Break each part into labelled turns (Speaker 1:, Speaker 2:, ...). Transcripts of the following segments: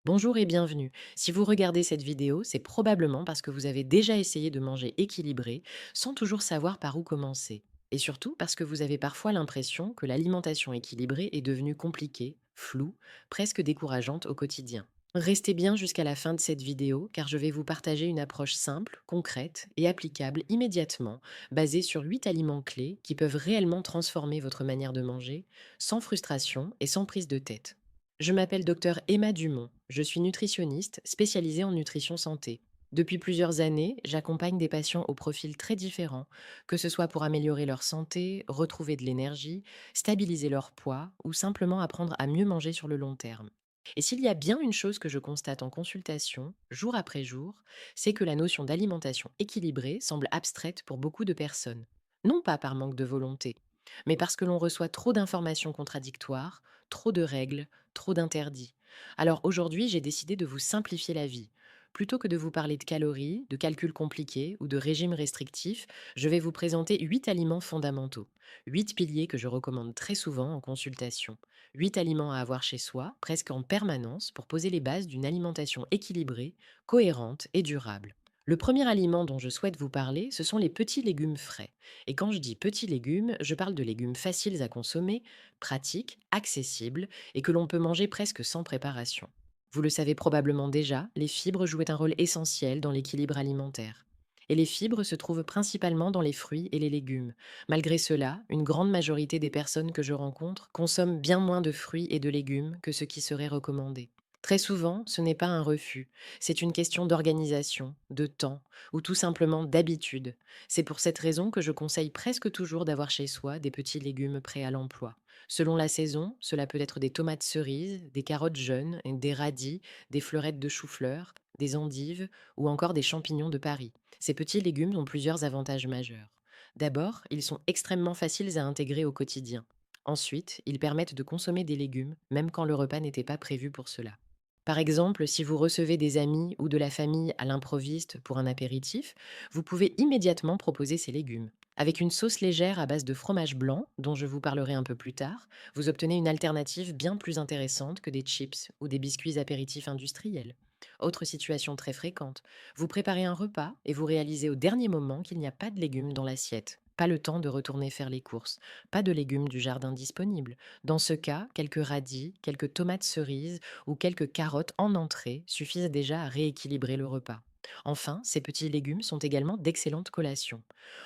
Speaker 1: Bonjour et bienvenue. Si vous regardez cette vidéo, c'est probablement parce que vous avez déjà essayé de manger équilibré sans toujours savoir par où commencer. Et surtout parce que vous avez parfois l'impression que l'alimentation équilibrée est devenue compliquée, floue, presque décourageante au quotidien. Restez bien jusqu'à la fin de cette vidéo car je vais vous partager une approche simple, concrète et applicable immédiatement, basée sur 8 aliments clés qui peuvent réellement transformer votre manière de manger, sans frustration et sans prise de tête. Je m'appelle docteur Emma Dumont. Je suis nutritionniste spécialisée en nutrition santé. Depuis plusieurs années, j'accompagne des patients au profil très différents, que ce soit pour améliorer leur santé, retrouver de l'énergie, stabiliser leur poids ou simplement apprendre à mieux manger sur le long terme. Et s'il y a bien une chose que je constate en consultation, jour après jour, c'est que la notion d'alimentation équilibrée semble abstraite pour beaucoup de personnes. Non pas par manque de volonté, mais parce que l'on reçoit trop d'informations contradictoires, trop de règles, trop d'interdits. Alors aujourd'hui, j'ai décidé de vous simplifier la vie. Plutôt que de vous parler de calories, de calculs compliqués ou de régimes restrictifs, je vais vous présenter 8 aliments fondamentaux. 8 piliers que je recommande très souvent en consultation. 8 aliments à avoir chez soi, presque en permanence, pour poser les bases d'une alimentation équilibrée, cohérente et durable. Le premier aliment dont je souhaite vous parler, ce sont les petits légumes frais. Et quand je dis petits légumes, je parle de légumes faciles à consommer, pratiques, accessibles et que l'on peut manger presque sans préparation. Vous le savez probablement déjà, les fibres jouent un rôle essentiel dans l'équilibre alimentaire. Et les fibres se trouvent principalement dans les fruits et les légumes. Malgré cela, une grande majorité des personnes que je rencontre consomment bien moins de fruits et de légumes que ce qui serait recommandé. Très souvent, ce n'est pas un refus, c'est une question d'organisation, de temps, ou tout simplement d'habitude. C'est pour cette raison que je conseille presque toujours d'avoir chez soi des petits légumes prêts à l'emploi. Selon la saison, cela peut être des tomates cerises, des carottes jeunes, des radis, des fleurettes de chou-fleur, des endives ou encore des champignons de Paris. Ces petits légumes ont plusieurs avantages majeurs. D'abord, ils sont extrêmement faciles à intégrer au quotidien. Ensuite, ils permettent de consommer des légumes, même quand le repas n'était pas prévu pour cela. Par exemple, si vous recevez des amis ou de la famille à l'improviste pour un apéritif, vous pouvez immédiatement proposer ces légumes. Avec une sauce légère à base de fromage blanc, dont je vous parlerai un peu plus tard, vous obtenez une alternative bien plus intéressante que des chips ou des biscuits apéritifs industriels. Autre situation très fréquente, vous préparez un repas et vous réalisez au dernier moment qu'il n'y a pas de légumes dans l'assiette. Pas le temps de retourner faire les courses, pas de légumes du jardin disponibles. Dans ce cas, quelques radis, quelques tomates cerises ou quelques carottes en entrée suffisent déjà à rééquilibrer le repas. Enfin, ces petits légumes sont également d'excellentes collations.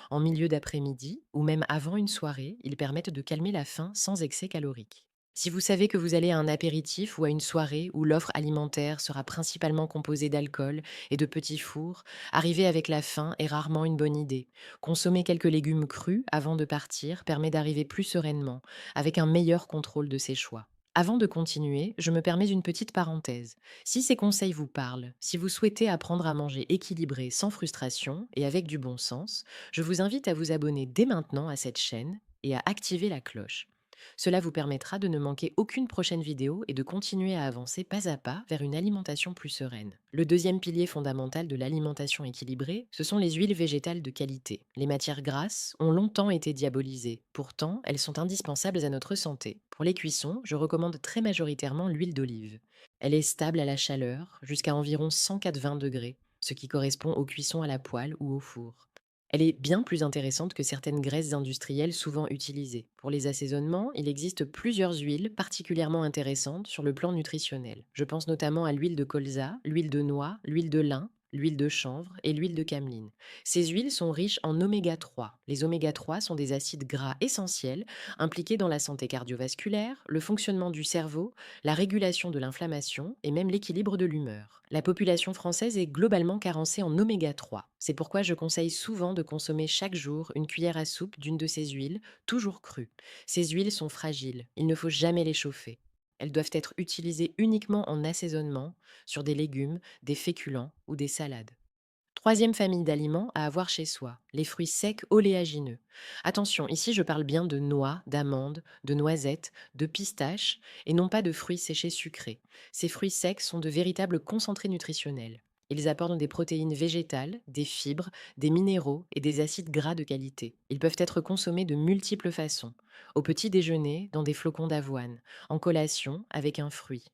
Speaker 1: En milieu d'après-midi ou même avant une soirée, ils permettent de calmer la faim sans excès calorique. Si vous savez que vous allez à un apéritif ou à une soirée où l'offre alimentaire sera principalement composée d'alcool et de petits fours, arriver avec la faim est rarement une bonne idée. Consommer quelques légumes crus avant de partir permet d'arriver plus sereinement, avec un meilleur contrôle de ses choix. Avant de continuer, je me permets une petite parenthèse. Si ces conseils vous parlent, si vous souhaitez apprendre à manger équilibré sans frustration et avec du bon sens, je vous invite à vous abonner dès maintenant à cette chaîne et à activer la cloche. Cela vous permettra de ne manquer aucune prochaine vidéo et de continuer à avancer pas à pas vers une alimentation plus sereine. Le deuxième pilier fondamental de l'alimentation équilibrée, ce sont les huiles végétales de qualité. Les matières grasses ont longtemps été diabolisées. Pourtant, elles sont indispensables à notre santé. Pour les cuissons, je recommande très majoritairement l'huile d'olive. Elle est stable à la chaleur, jusqu'à environ 180 degrés, ce qui correspond aux cuissons à la poêle ou au four. Elle est bien plus intéressante que certaines graisses industrielles souvent utilisées. Pour les assaisonnements, il existe plusieurs huiles particulièrement intéressantes sur le plan nutritionnel. Je pense notamment à l'huile de colza, l'huile de noix, l'huile de lin, l'huile de chanvre et l'huile de cameline. Ces huiles sont riches en oméga 3. Les oméga 3 sont des acides gras essentiels impliqués dans la santé cardiovasculaire, le fonctionnement du cerveau, la régulation de l'inflammation et même l'équilibre de l'humeur. La population française est globalement carencée en oméga 3. C'est pourquoi je conseille souvent de consommer chaque jour une cuillère à soupe d'une de ces huiles, toujours crue. Ces huiles sont fragiles, il ne faut jamais les chauffer. Elles doivent être utilisées uniquement en assaisonnement, sur des légumes, des féculents ou des salades. Troisième famille d'aliments à avoir chez soi, les fruits secs oléagineux. Attention, ici je parle bien de noix, d'amandes, de noisettes, de pistaches et non pas de fruits séchés sucrés. Ces fruits secs sont de véritables concentrés nutritionnels. Ils apportent des protéines végétales, des fibres, des minéraux et des acides gras de qualité. Ils peuvent être consommés de multiples façons. Au petit déjeuner, dans des flocons d'avoine, en collation avec un fruit,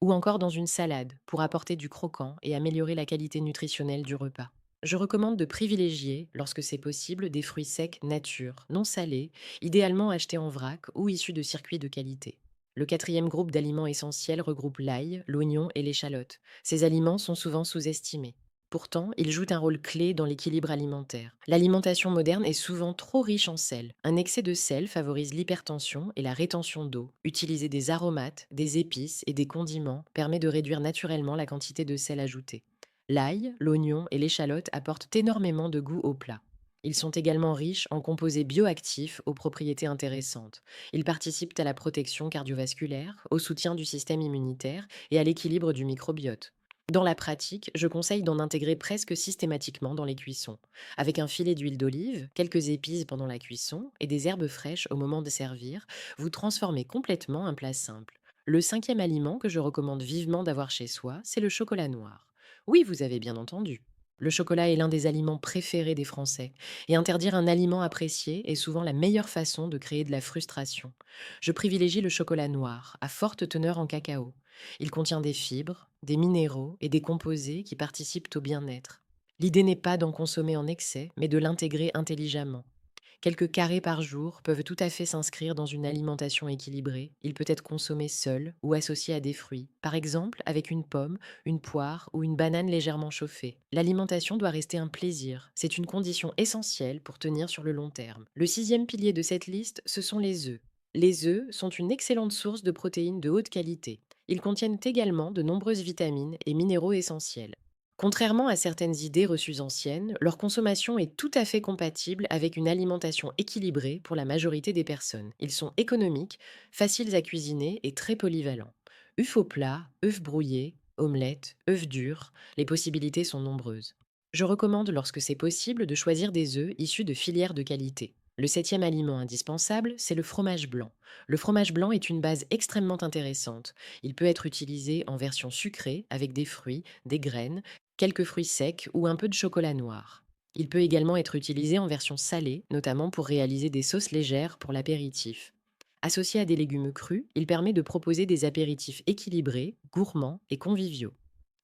Speaker 1: ou encore dans une salade pour apporter du croquant et améliorer la qualité nutritionnelle du repas. Je recommande de privilégier, lorsque c'est possible, des fruits secs nature, non salés, idéalement achetés en vrac ou issus de circuits de qualité. Le quatrième groupe d'aliments essentiels regroupe l'ail, l'oignon et l'échalote. Ces aliments sont souvent sous-estimés. Pourtant, ils jouent un rôle clé dans l'équilibre alimentaire. L'alimentation moderne est souvent trop riche en sel. Un excès de sel favorise l'hypertension et la rétention d'eau. Utiliser des aromates, des épices et des condiments permet de réduire naturellement la quantité de sel ajoutée. L'ail, l'oignon et l'échalote apportent énormément de goût au plat. Ils sont également riches en composés bioactifs aux propriétés intéressantes. Ils participent à la protection cardiovasculaire, au soutien du système immunitaire et à l'équilibre du microbiote. Dans la pratique, je conseille d'en intégrer presque systématiquement dans les cuissons, avec un filet d'huile d'olive, quelques épices pendant la cuisson et des herbes fraîches au moment de servir. Vous transformez complètement un plat simple. Le cinquième aliment que je recommande vivement d'avoir chez soi, c'est le chocolat noir. Oui, vous avez bien entendu. Le chocolat est l'un des aliments préférés des Français, et interdire un aliment apprécié est souvent la meilleure façon de créer de la frustration. Je privilégie le chocolat noir, à forte teneur en cacao. Il contient des fibres, des minéraux et des composés qui participent au bien-être. L'idée n'est pas d'en consommer en excès, mais de l'intégrer intelligemment. Quelques carrés par jour peuvent tout à fait s'inscrire dans une alimentation équilibrée. Il peut être consommé seul ou associé à des fruits, par exemple avec une pomme, une poire ou une banane légèrement chauffée. L'alimentation doit rester un plaisir. C'est une condition essentielle pour tenir sur le long terme. Le sixième pilier de cette liste, ce sont les œufs. Les œufs sont une excellente source de protéines de haute qualité. Ils contiennent également de nombreuses vitamines et minéraux essentiels. Contrairement à certaines idées reçues anciennes, leur consommation est tout à fait compatible avec une alimentation équilibrée pour la majorité des personnes. Ils sont économiques, faciles à cuisiner et très polyvalents. œufs au plat, œufs brouillés, omelettes, œufs durs, les possibilités sont nombreuses. Je recommande lorsque c'est possible de choisir des œufs issus de filières de qualité. Le septième aliment indispensable, c'est le fromage blanc. Le fromage blanc est une base extrêmement intéressante. Il peut être utilisé en version sucrée avec des fruits, des graines, quelques fruits secs ou un peu de chocolat noir. Il peut également être utilisé en version salée, notamment pour réaliser des sauces légères pour l'apéritif. Associé à des légumes crus, il permet de proposer des apéritifs équilibrés, gourmands et conviviaux.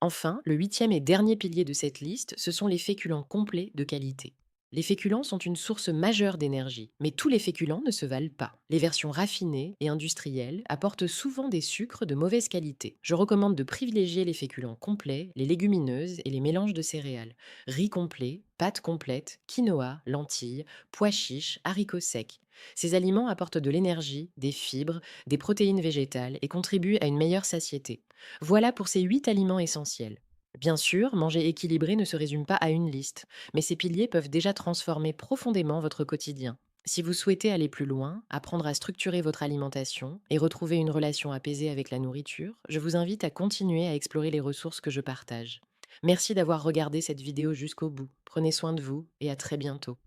Speaker 1: Enfin, le huitième et dernier pilier de cette liste, ce sont les féculents complets de qualité. Les féculents sont une source majeure d'énergie, mais tous les féculents ne se valent pas. Les versions raffinées et industrielles apportent souvent des sucres de mauvaise qualité. Je recommande de privilégier les féculents complets, les légumineuses et les mélanges de céréales. Riz complet, pâtes complètes, quinoa, lentilles, pois chiches, haricots secs. Ces aliments apportent de l'énergie, des fibres, des protéines végétales et contribuent à une meilleure satiété. Voilà pour ces 8 aliments essentiels. Bien sûr, manger équilibré ne se résume pas à une liste, mais ces piliers peuvent déjà transformer profondément votre quotidien. Si vous souhaitez aller plus loin, apprendre à structurer votre alimentation et retrouver une relation apaisée avec la nourriture, je vous invite à continuer à explorer les ressources que je partage. Merci d'avoir regardé cette vidéo jusqu'au bout. Prenez soin de vous et à très bientôt.